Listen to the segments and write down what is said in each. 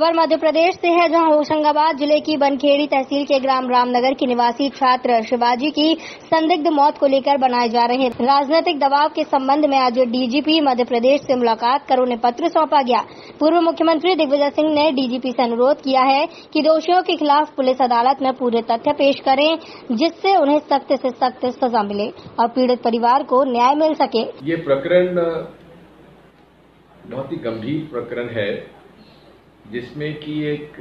खबर मध्य प्रदेश से है, जहां होशंगाबाद जिले की बनखेड़ी तहसील के ग्राम रामनगर के निवासी छात्र शिवाजी की संदिग्ध मौत को लेकर बनाए जा रहे राजनीतिक दबाव के संबंध में आज डीजीपी मध्य प्रदेश से मुलाकात कर उन्हें पत्र सौंपा गया। पूर्व मुख्यमंत्री दिग्विजय सिंह ने डीजीपी से अनुरोध किया है कि दोषियों के खिलाफ पुलिस अदालत में पूरे तथ्य पेश करें, जिससे उन्हें सख्त से सख्त सजा मिले और पीड़ित परिवार को न्याय मिल सके। ये प्रकरण बहुत ही गंभीर प्रकरण है, जिसमें कि एक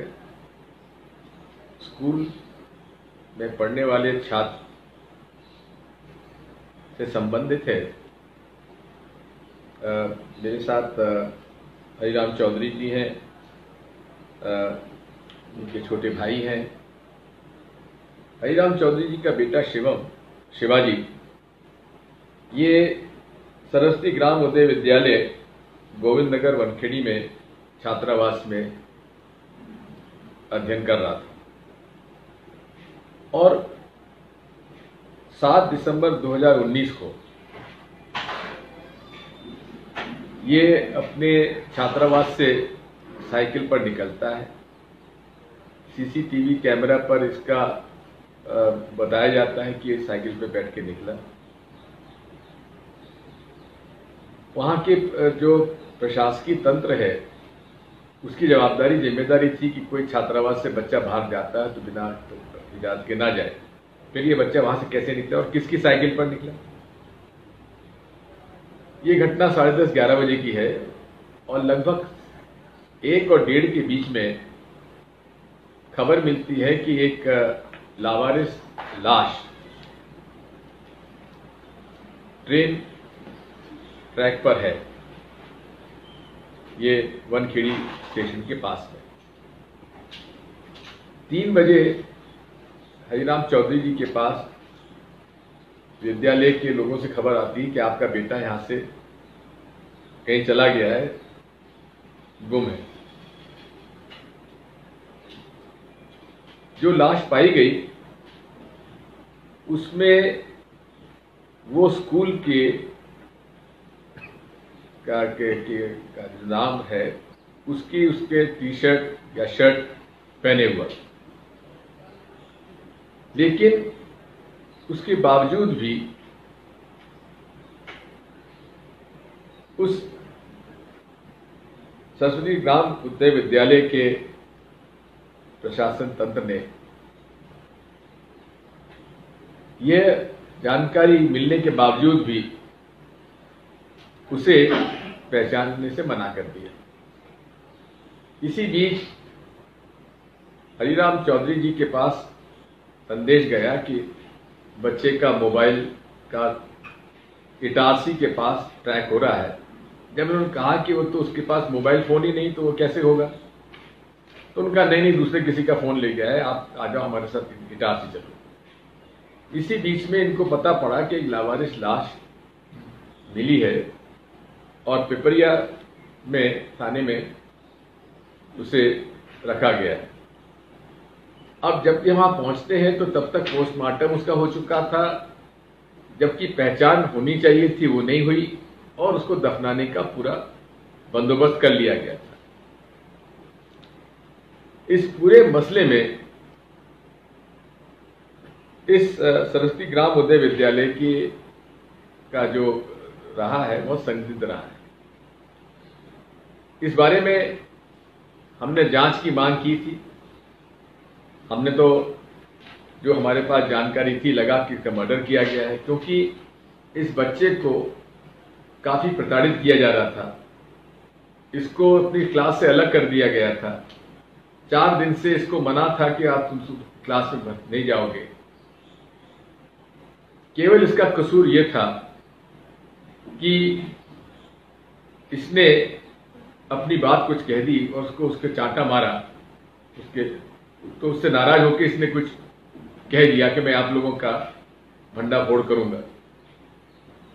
स्कूल में पढ़ने वाले छात्र से संबंधित है। मेरे साथ हरिराम चौधरी जी हैं, उनके छोटे भाई हैं। हरिराम चौधरी जी का बेटा शिवाजी, ये सरस्वती ग्राम उदय विद्यालय गोविंद नगर बनखेड़ी में छात्रावास में अध्ययन कर रहा था और 7 दिसंबर 2019 को ये अपने छात्रावास से साइकिल पर निकलता है। सीसीटीवी कैमरा पर इसका बताया जाता है कि ये साइकिल पर बैठ के निकला। वहां के जो प्रशासकीय तंत्र है, उसकी जिम्मेदारी थी कि कोई छात्रावास से बच्चा बाहर जाता है तो बिना इजाजत के ना जाए। फिर ये बच्चा वहां से कैसे निकला और किसकी साइकिल पर निकला? ये घटना 10:30-11 बजे की है और लगभग 1 और 1:30 के बीच में खबर मिलती है कि एक लावारिस लाश ट्रेन ट्रैक पर है, ये बनखेड़ी स्टेशन के पास में। 3 बजे हरिराम चौधरी जी के पास विद्यालय के लोगों से खबर आती है कि आपका बेटा यहां से कहीं चला गया है, गुम है। जो लाश पाई गई उसमें वो स्कूल का जो नाम है उसके टी-शर्ट या शर्ट पहने हुआ, लेकिन उसके बावजूद भी उस सरस्वती ग्राम उदय विद्यालय के प्रशासन तंत्र ने यह जानकारी मिलने के बावजूद भी उसे पहचानने से मना कर दिया। इसी बीच हरिराम चौधरी जी के पास संदेश गया कि बच्चे का मोबाइल का इटारसी के पास ट्रैक हो रहा है। जब उन्होंने कहा कि वो तो उसके पास मोबाइल फोन ही नहीं, तो वो कैसे होगा? तो उनका नहीं, दूसरे किसी का फोन ले गया है, आप आ जाओ हमारे साथ इटारसी चलो। इसी बीच में इनको पता पड़ा कि एक लावारिस लाश मिली है और पिपरिया में थाने में उसे रखा गया है। अब जब ये वहां पहुंचते हैं तो तब तक पोस्टमार्टम उसका हो चुका था, जबकि पहचान होनी चाहिए थी वो नहीं हुई और उसको दफनाने का पूरा बंदोबस्त कर लिया गया था। इस पूरे मसले में इस सरस्वती ग्राम उदय विद्यालय का जो रहा है बहुत संदिग्ध रहा है। इस बारे में हमने जांच की मांग की थी। हमने तो जो हमारे पास जानकारी थी लगा कि इसका मर्डर किया गया है, क्योंकि इस बच्चे को काफी प्रताड़ित किया जा रहा था। इसको अपनी क्लास से अलग कर दिया गया था। 4 दिन से इसको मना था कि आप तुम क्लास में नहीं जाओगे। केवल इसका कसूर यह था कि इसने अपनी बात कुछ कह दी और उसके चांटा मारा। तो उससे नाराज होकर इसने कुछ कह दिया कि मैं आप लोगों का भंडा फोड़ करूंगा।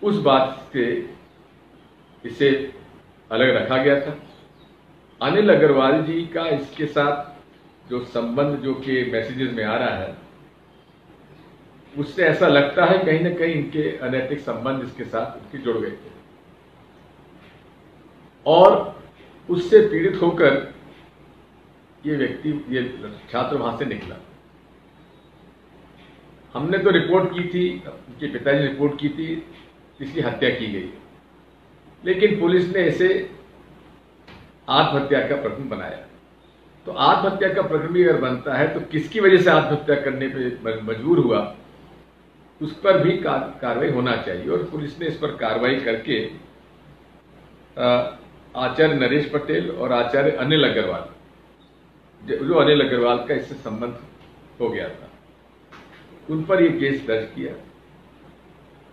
उस बात से इसे अलग रखा गया था। अनिल अग्रवाल जी का इसके साथ जो संबंध जो कि मैसेजेस में आ रहा है, उससे ऐसा लगता है कहीं न कहीं इनके अनैतिक संबंध इसके साथ उसके जुड़ गए थे और उससे पीड़ित होकर ये छात्र वहां से निकला। हमने तो रिपोर्ट की थी, उनके पिताजी ने रिपोर्ट की थी, इसकी हत्या की गई, लेकिन पुलिस ने इसे आत्महत्या का प्रकरण बनाया। तो आत्महत्या का प्रकरण भी अगर बनता है तो किसकी वजह से आत्महत्या करने पे मजबूर हुआ, उस पर भी कार्रवाई होना चाहिए। और पुलिस ने इस पर कार्रवाई करके आचार्य नरेश पटेल और आचार्य अनिल अग्रवाल, जो अनिल अग्रवाल का इससे संबंध हो गया था, उन पर यह केस दर्ज किया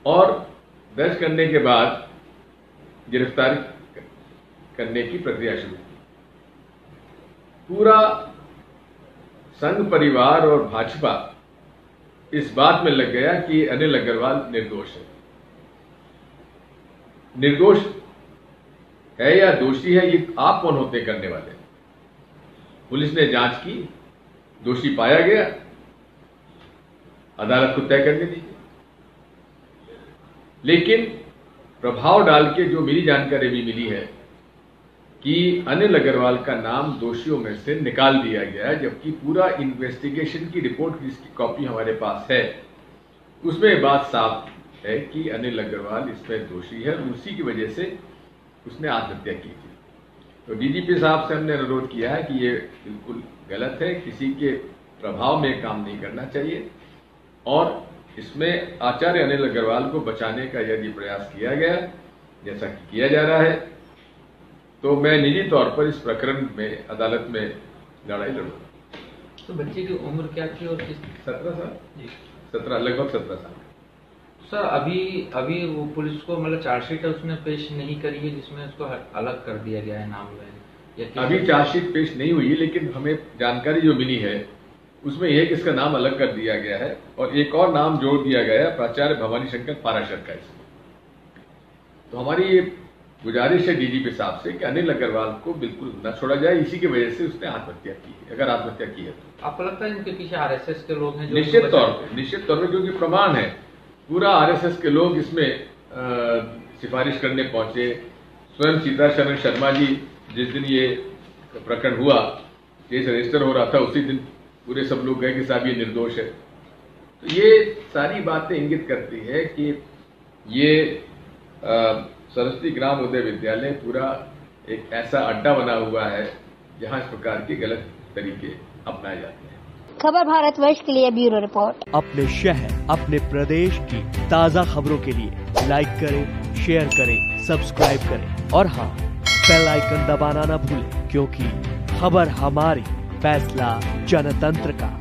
और दर्ज करने के बाद गिरफ्तारी करने की प्रक्रिया शुरू की। पूरा संघ परिवार और भाजपा इस बात में लग गया कि अनिल अग्रवाल निर्दोष है। निर्दोष है या दोषी है, ये आप कौन होते करने वाले? पुलिस ने जांच की, दोषी पाया गया, अदालत को तय करने दीजिए। लेकिन प्रभाव डाल के जो मेरी जानकारी भी मिली है कि अनिल अग्रवाल का नाम दोषियों में से निकाल दिया गया है, जबकि पूरा इन्वेस्टिगेशन की रिपोर्ट जिसकी कॉपी हमारे पास है, उसमें बात साफ है कि अनिल अग्रवाल इसमें दोषी है और उसी की वजह से उसने आत्महत्या की थी। तो डीजीपी साहब से हमने अनुरोध किया है कि ये बिल्कुल गलत है, किसी के प्रभाव में काम नहीं करना चाहिए और इसमें आचार्य अनिल अग्रवाल को बचाने का यदि प्रयास किया गया, जैसा कि किया जा रहा है, तो मैं निजी तौर पर इस प्रकरण में अदालत में लड़ाई लड़ूंगा। तो बच्चे की उम्र क्या थी और किस? 17 साल जी, 17, लगभग 17 साल। सर अभी वो पुलिस को मतलब चार्जशीट उसने पेश नहीं करी है जिसमें उसको अलग कर दिया गया है नाम में? अभी चार्जशीट पेश नहीं हुई, लेकिन हमें जानकारी जो मिली है उसमें यह कि इसका नाम अलग कर दिया गया है और एक और नाम जोड़ दिया गया है, प्राचार्य भवानी शंकर पाराशर का। इसमें तो हमारी ये गुजारिश है डीजीपी साहब से कि अनिल अग्रवाल को बिल्कुल न छोड़ा जाए, इसी की वजह से उसने आत्महत्या की है। अगर आत्महत्या की है तो आपको लगता है इनके पीछे आरएसएस के लोग हैं? निश्चित तौर पर, क्योंकि प्रमाण है, पूरा आरएसएस के लोग इसमें सिफारिश करने पहुंचे। स्वयं सीताशरण शर्मा जी, जिस दिन ये प्रकरण हुआ, केस रजिस्टर हो रहा था, उसी दिन पूरे सब लोग गए कि साहब ये निर्दोष है। तो ये सारी बातें इंगित करती है कि ये सरस्वती ग्राम उदय विद्यालय पूरा एक ऐसा अड्डा बना हुआ है जहां इस प्रकार के गलत तरीके अपनाए जाते हैं। खबर भारतवर्ष के लिए ब्यूरो रिपोर्ट। अपने शहर, अपने प्रदेश की ताज़ा खबरों के लिए लाइक करें, शेयर करें, सब्सक्राइब करें और हाँ, बेल आइकन दबाना ना भूलें, क्योंकि खबर हमारी, फैसला जनतंत्र का।